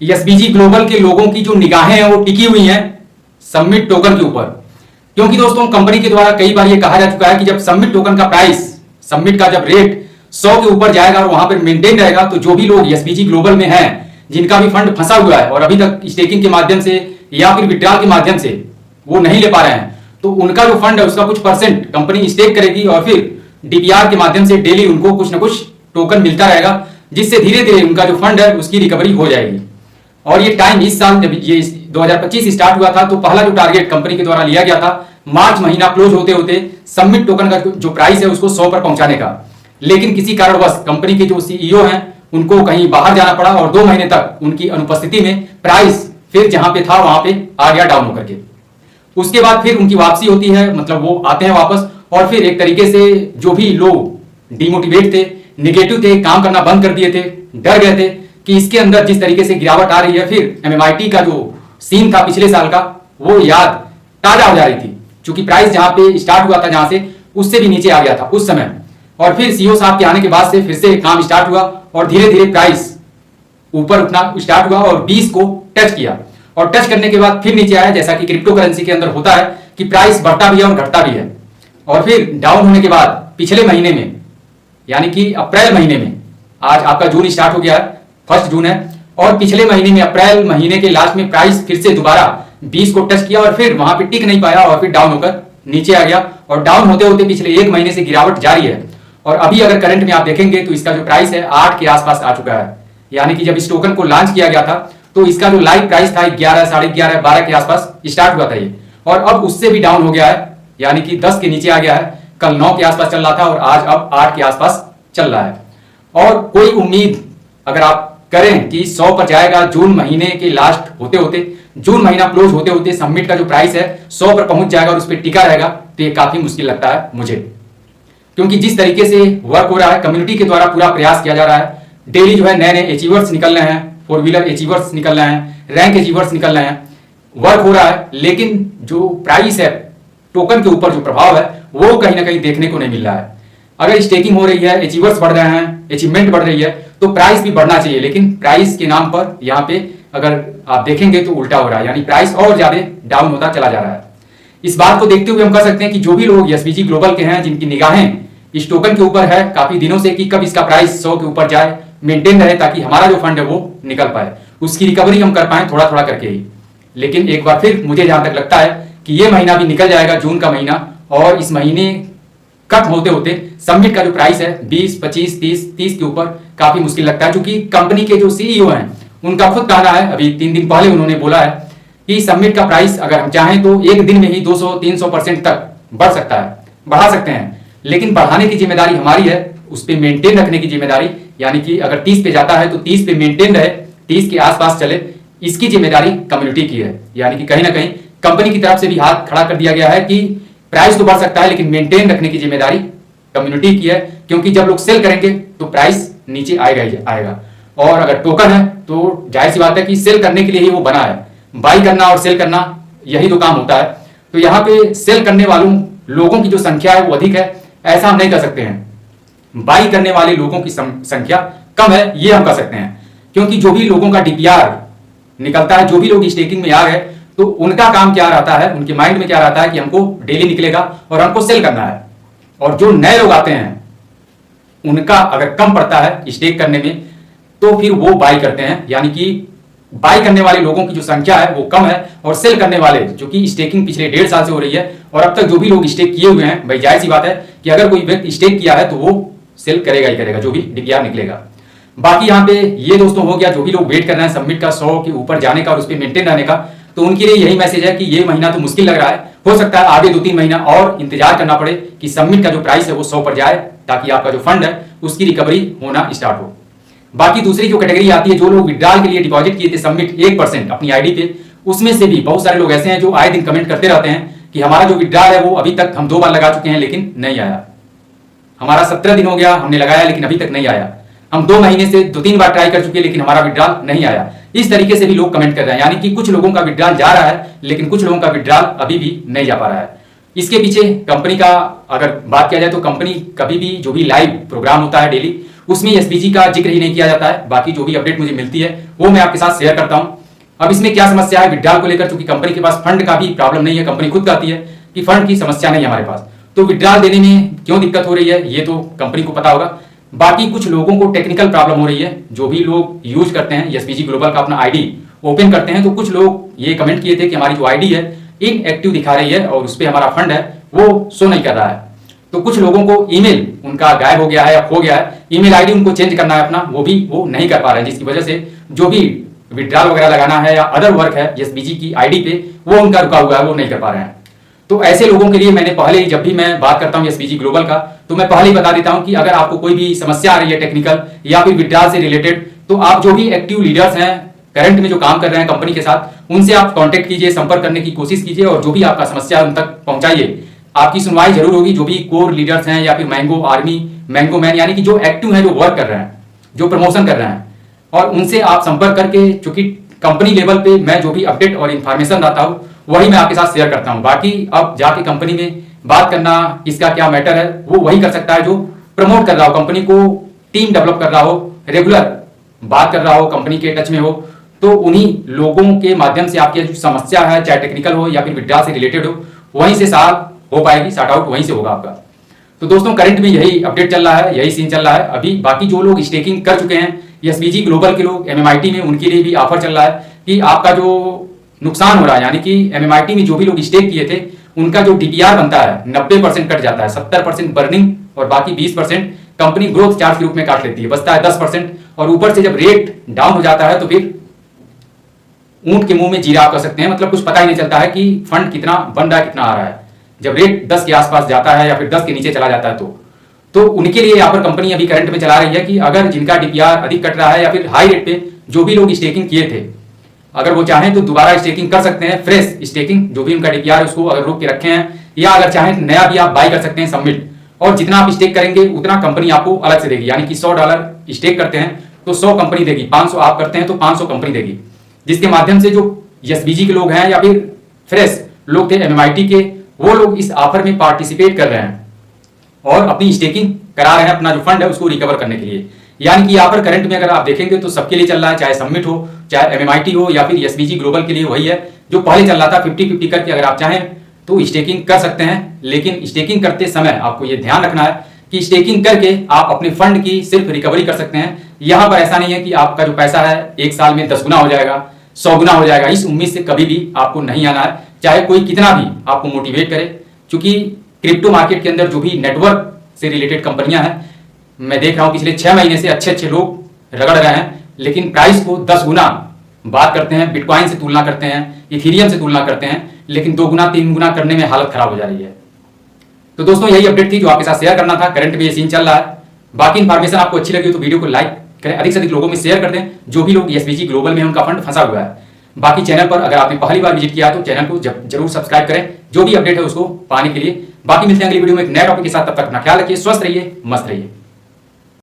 SBG global के लोगों की जो निगाहें हैं वो टिकी हुई हैं सबमिट टोकन के ऊपर। क्योंकि दोस्तों कंपनी के द्वारा कई बार ये कहा जा चुका है कि जब सबमिट टोकन का प्राइस, सबमिट का जब रेट 100 के ऊपर जाएगा और वहां पर मेंटेन रहेगा, तो जो भी लोग एसबीजी ग्लोबल में हैं, जिनका भी फंड फंसा हुआ है और अभी तक स्टेकिंग के माध्यम से या फिर विड्रॉल के माध्यम से वो नहीं ले पा रहे हैं, तो उनका जो फंड है उसका कुछ परसेंट कंपनी स्टेक करेगी और फिर डीपीआर के माध्यम से डेली उनको कुछ ना कुछ टोकन मिलता रहेगा, जिससे धीरे धीरे उनका जो फंड है उसकी रिकवरी हो जाएगी। और ये टाइम इस साल जब ये 2025 स्टार्ट हुआ था तो पहला जो टारगेट कंपनी के द्वारा लिया गया था मार्च महीना क्लोज होते होते सबमिट टोकन का जो प्राइस है उसको 100 पर पहुंचाने का। लेकिन किसी कारणवश कंपनी के जो सीईओ हैं उनको कहीं बाहर जाना पड़ा और 2 महीने तक उनकी अनुपस्थिति में प्राइस फिर जहां पे था वहां पे आ गया डाउन होकर के। उसके बाद फिर उनकी वापसी होती है, मतलब वो आते हैं वापस और फिर एक तरीके से जो भी लोग डिमोटिवेट थे, नेगेटिव थे, काम करना बंद कर दिए थे, डर गए थे कि इसके अंदर जिस तरीके से गिरावट आ रही है, फिर एमएमआईटी का जो सीन था पिछले साल का वो याद ताजा हो जा रही थी, क्योंकि प्राइस जहां पे स्टार्ट हुआ था जहां से उससे भी नीचे आ गया था उस समय। और फिर सीईओ साहब के आने के बाद से फिर से काम स्टार्ट हुआ और धीरे धीरे प्राइस ऊपर उठना स्टार्ट हुआ और 20 को टच किया और टच करने के बाद फिर नीचे आया, जैसा कि क्रिप्टो करेंसी के अंदर होता है कि प्राइस बढ़ता भी है और घटता भी है। और फिर डाउन होने के बाद पिछले महीने में, यानी कि अप्रैल महीने में, आज आपका जून स्टार्ट हो गया है, 1 जून है, और पिछले महीने में अप्रैल महीने के लास्ट में प्राइस फिर से दोबारा 20 को टच किया और फिर वहां पे टिक नहीं पाया और फिर डाउन होकर नीचे आ गया। और डाउन होते होते पिछले 1 महीने से गिरावट जारी है और अभी अगर करंट में आप देखेंगे तो इसका जो प्राइस है 8 के आसपास आ चुका है। यानी कि जब इस टोकन को लॉन्च किया गया था तो इसका जो लाइव प्राइस था 11, 11:30, 12 के आसपास स्टार्ट हुआ था ये, और अब उससे भी डाउन हो गया है, यानी कि 10 के नीचे आ गया है। कल 9 के आसपास चल रहा था और आज अब 8 के आसपास चल रहा है। और कोई उम्मीद अगर आप करें कि 100 पर जाएगा जून महीने के लास्ट होते होते, जून महीना क्लोज होते होते सबमिट का जो प्राइस है 100 पर पहुंच जाएगा और उस पर टिका रहेगा, तो ये काफी मुश्किल लगता है मुझे। क्योंकि जिस तरीके से वर्क हो रहा है, कम्युनिटी के द्वारा पूरा प्रयास किया जा रहा है, डेली जो है नए नए अचीवर्स निकल रहे हैं, 4 व्हीलर अचीवर्स निकल रहे हैं, रैंक अचीवर्स निकल रहे हैं, वर्क हो रहा है, लेकिन जो प्राइस है, टोकन के ऊपर जो प्रभाव है वो कहीं ना कहीं देखने को नहीं मिल रहा है। अगर स्टेकिंग हो रही है, अचीवर्स बढ़ रहे हैं, अचीवमेंट बढ़ रही है, तो प्राइस भी बढ़ना चाहिए, लेकिन प्राइस के नाम पर यहाँ पे अगर आप देखेंगे तो उल्टा हो रहा है, यानी प्राइस और ज्यादा डाउन होता चला जा रहा है। इस बात को देखते हुए हम कह सकते हैं कि जो भी लोग एसबीजी ग्लोबल के हैं, जिनकी निगाहें इस टोकन के ऊपर है काफी दिनों से कि कब इसका प्राइस 100 के ऊपर जाए, मेंटेन रहे, ताकि हमारा जो फंड है वो निकल पाए, उसकी रिकवरी हम कर पाए थोड़ा थोड़ा करके ही। लेकिन एक बार फिर मुझे जहां तक लगता है कि ये महीना भी निकल जाएगा, जून का महीना, और इस महीने खत्म होते होते सबमिट का जो प्राइस है 20, 25, 30 के ऊपर काफी मुश्किल लगता है। क्योंकि कंपनी के जो सीईओ हैं उनका खुद कहना है, अभी 3 दिन पहले उन्होंने बोला है कि सबमिट का प्राइस अगर हम चाहें तो एक दिन में ही 200-300% तक बढ़ सकता है, बढ़ा सकते हैं, लेकिन बढ़ाने की जिम्मेदारी हमारी है, उस पर मेंटेन रखने की जिम्मेदारी, यानी कि अगर 30 पे जाता है तो 30 पे मेंटेन रहे, 30 के आसपास चले, इसकी जिम्मेदारी कम्युनिटी की है। यानी कि कहीं ना कहीं कंपनी की तरफ से भी हाथ खड़ा कर दिया गया है कि प्राइस तो बढ़ सकता है लेकिन मेंटेन रखने की जिम्मेदारी कम्युनिटी की है, क्योंकि जब लोग सेल करेंगे तो प्राइस नीचे आएगा ही आएगा। और अगर टोकन है तो जाहिर सी बात है कि सेल करने के लिए ही वो बना है, बाई करना और सेल करना यही तो काम होता है। तो यहाँ पे सेल करने वालों लोगों की जो संख्या है वो अधिक है, ऐसा हम नहीं कर सकते हैं। बाई करने वाले लोगों की संख्या कम है, ये हम कर सकते हैं, क्योंकि जो भी लोगों का डीपीआर निकलता है, जो भी लोग स्टेकिंग में आ गए, तो उनका काम क्या रहता है, उनके माइंड में क्या रहता है कि हमको डेली निकलेगा और हमको सेल करना है। और जो नए लोग आते हैं उनका अगर कम पड़ता है स्टेक करने में तो फिर वो बाई करते हैं, यानी कि बाई करने वाले लोगों की जो संख्या है वो कम है और सेल करने वाले, जो कि स्टेकिंग पिछले 1.5 साल से हो रही है और अब तक जो भी लोग स्टेक किए हुए हैं, भाई जाहिर सी बात है कि अगर कोई व्यक्ति स्टेक किया है तो वो सेल करेगा ही करेगा, जो भी डीपीआर निकलेगा। बाकी यहाँ पे ये दोस्तों हो गया, जो भी लोग वेट कर रहे हैं सबमिट का 100 के ऊपर जाने का और उस पर मेंटेन रहने का, तो उनके लिए यही मैसेज है कि ये महीना तो मुश्किल लग रहा है, हो सकता है आगे 2-3 महीना और इंतजार करना पड़े कि सबमिट का जो प्राइस है वो 100 पर जाए, ताकि आपका जो फंड है उसकी रिकवरी होना स्टार्ट हो। बाकी दूसरी जो कैटेगरी आती है, जो लोग विड्रॉल के लिए डिपॉजिट किए थे सबमिट 1% अपनी आईडी पे, उसमें से भी बहुत सारे लोग ऐसे हैं जो आए दिन कमेंट करते रहते हैं कि हमारा जो विड्रॉल है वो अभी तक हम 2 बार लगा चुके हैं लेकिन नहीं आया, हमारा 17 दिन हो गया हमने लगाया लेकिन अभी तक नहीं आया, हम 2 महीने से 2-3 बार ट्राई कर चुके लेकिन हमारा विड्रॉल नहीं आया। इस तरीके से भी लोग कमेंट कर रहे हैं, यानी कि कुछ लोगों का विड्रॉल जा रहा है लेकिन कुछ लोगों का विड्रॉल अभी भी नहीं जा पा रहा है। इसके पीछे कंपनी का अगर बात किया जाए तो कंपनी कभी भी जो भी लाइव प्रोग्राम होता है डेली, उसमें एसपीजी का जिक्र ही नहीं किया जाता है। बाकी जो भी अपडेट मुझे मिलती है वो मैं आपके साथ शेयर करता हूं। अब इसमें क्या समस्या है विड्रॉल को लेकर, चूंकि कंपनी के पास फंड का भी प्रॉब्लम नहीं है, कंपनी खुद कहती है कि फंड की समस्या नहीं है हमारे पास, तो विड्रॉल देने में क्यों दिक्कत हो रही है ये तो कंपनी को पता होगा। बाकी कुछ लोगों को टेक्निकल प्रॉब्लम हो रही है, जो भी लोग यूज करते हैं एसपीजी ग्लोबल का अपना आईडी ओपन करते हैं, तो कुछ लोग ये कमेंट किए थे कि हमारी जो आईडी है इनएक्टिव दिखा रही है और उस पर हमारा फंड है वो शो नहीं कर रहा है। तो कुछ लोगों को ईमेल उनका गायब हो गया है या खो गया है, ईमेल आईडी उनको चेंज करना है अपना, वो नहीं कर पा रहे हैं, जिसकी वजह से जो भी विड्रॉल वगैरह लगाना है या अदर वर्क है एसपीजी की आईडी पे वो उनका रुका हुआ है, वो नहीं कर पा रहे हैं। तो ऐसे लोगों के लिए मैंने पहले ही, जब भी मैं बात करता हूं एसपीजी ग्लोबल का, तो मैं पहले ही बता देता हूं कि अगर आपको कोई भी समस्या आ रही है टेक्निकल या फिर विड्रॉल से रिलेटेड, तो आप जो भी एक्टिव लीडर्स हैं करंट में जो काम कर रहे हैं कंपनी के साथ, उनसे आप कांटेक्ट कीजिए, संपर्क करने की कोशिश कीजिए और जो भी आपका समस्या है उन तक पहुंचाइए। आपकी सुनवाई जरूर होगी। जो भी कोर लीडर्स हैं या फिर मैंगो आर्मी, मैंगो मैन, यानी कि जो एक्टिव हैं, जो वर्क कर रहे हैं, जो प्रमोशन कर रहे हैं, और उनसे आप संपर्क करके, चूंकि कंपनी लेवल पे मैं जो भी अपडेट और इन्फॉर्मेशन लाता हूं वही मैं आपके साथ शेयर करता हूं। बाकी अब जाके कंपनी में बात करना किसका क्या मैटर है वो वही कर सकता है जो प्रमोट कर रहा हो, कंपनी को टीम डेवलप कर रहा हो, रेगुलर बात कर रहा हो, कंपनी के टच में हो, तो उन्हीं लोगों के माध्यम से आपकी जो समस्या है, चाहे टेक्निकल हो या फिर विड्रॉल से रिलेटेड हो, वहीं से सॉल्व हो पाएगी, सॉर्ट आउट वहीं से होगा आपका। तो दोस्तों करंट में यही अपडेट चल रहा है, यही सीन चल रहा है अभी। बाकी जो लोग स्टेकिंग कर चुके हैं एसपीजी ग्लोबल के लोग, एमएमआईटी में, उनके लिए भी ऑफर चल रहा है कि आपका जो नुकसान हो रहा है, यानी कि एमएमआईटी में जो भी लोग स्टेक किए थे उनका जो डीपीआर बनता है 90% कट जाता है, 70% बर्निंग और बाकी 20% कंपनी ग्रोथ चार्ज के रूप में काट लेती है, बचता है 10%। और ऊपर से जब रेट डाउन हो जाता है तो फिर ऊंट के मुंह में जीरा आप कह सकते हैं, मतलब कुछ पता ही नहीं चलता है कि फंड कितना बन रहा है, कितना आ रहा है। जब रेट 10 के आसपास जाता है या फिर 10 के नीचे चला जाता है तो उनके लिए यहाँ पर कंपनी अभी करंट में चला रही है कि अगर जिनका डीपीआर अधिक कट रहा है या फिर हाई रेट पे जो भी लोग स्टेकिंग किए थे, अगर वो चाहें तो दोबारा स्टेकिंग कर सकते हैं, फ्रेश स्टेकिंग, जो भी उनका डीपीआर उसको अगर रोक के रखे हैं, या अगर चाहें नया भी आप बाई कर सकते हैं सबमिट, और जितना आप स्टेक करेंगे उतना कंपनी आपको अलग से देगी। यानी कि $100 स्टेक करते हैं तो 100 कंपनी देगी, 500 आप करते हैं तो 500 कंपनी देगी, जिसके माध्यम से जो एसबीजी के लोग हैं या फिर फ्रेश लोग थे एमएमआईटी के, वो लोग इस ऑफर में पार्टिसिपेट कर रहे हैं और अपनी स्टेकिंग करा रहे हैं, अपना जो फंड है उसको रिकवर करने के लिए। यानी कि यहाँ पर करंट में अगर आप देखेंगे तो सबके लिए चल रहा है, चाहे सबमिट हो, चाहे एमएमआईटी हो या फिर एसबीजी ग्लोबल के लिए वही है जो पहले चल रहा था 50-50 करके। अगर आप चाहें तो स्टेकिंग कर सकते हैं, लेकिन स्टेकिंग करते समय आपको ये ध्यान रखना है कि स्टेकिंग करके आप अपने फंड की सिर्फ रिकवरी कर सकते हैं। यहाँ पर ऐसा नहीं है कि आपका जो पैसा है 1 साल में 10 गुना हो जाएगा, 100 गुना हो जाएगा। इस उम्मीद से कभी भी आपको नहीं आना है, चाहे कोई कितना भी आपको मोटिवेट करे। क्योंकि क्रिप्टो मार्केट के अंदर जो भी नेटवर्क से रिलेटेड कंपनियां हैं, मैं देख रहा हूं पिछले 6 महीने से अच्छे लोग रगड़ रहे हैं, लेकिन प्राइस को 10 गुना बात करते हैं, बिटकॉइन से तुलना करते हैं, इथेरियम से तुलना करते हैं, लेकिन 2 गुना 3 गुना करने में हालत खराब हो जा रही है। तो दोस्तों यही अपडेट थी जो आपके साथ शेयर करना था। करंट में ये सीन चल रहा है। बाकी इन्फॉर्मेशन आपको अच्छी लगी तो वीडियो को लाइक करें, अधिक से अधिक लोगों में शेयर कर दें जो भी लोग एसबीजी ग्लोबल में उनका फंड फंसा हुआ है। बाकी चैनल पर अगर आपने पहली बार विजिट किया तो चैनल को जरूर सब्सक्राइब करें, जो भी अपडेट है उसको पाने के लिए। बाकी मिलते हैं अगली वीडियो में एक नए टॉपिक के साथ, तब तक अपना ख्याल रखिए, स्वस्थ रहिए, मस्त रहिए।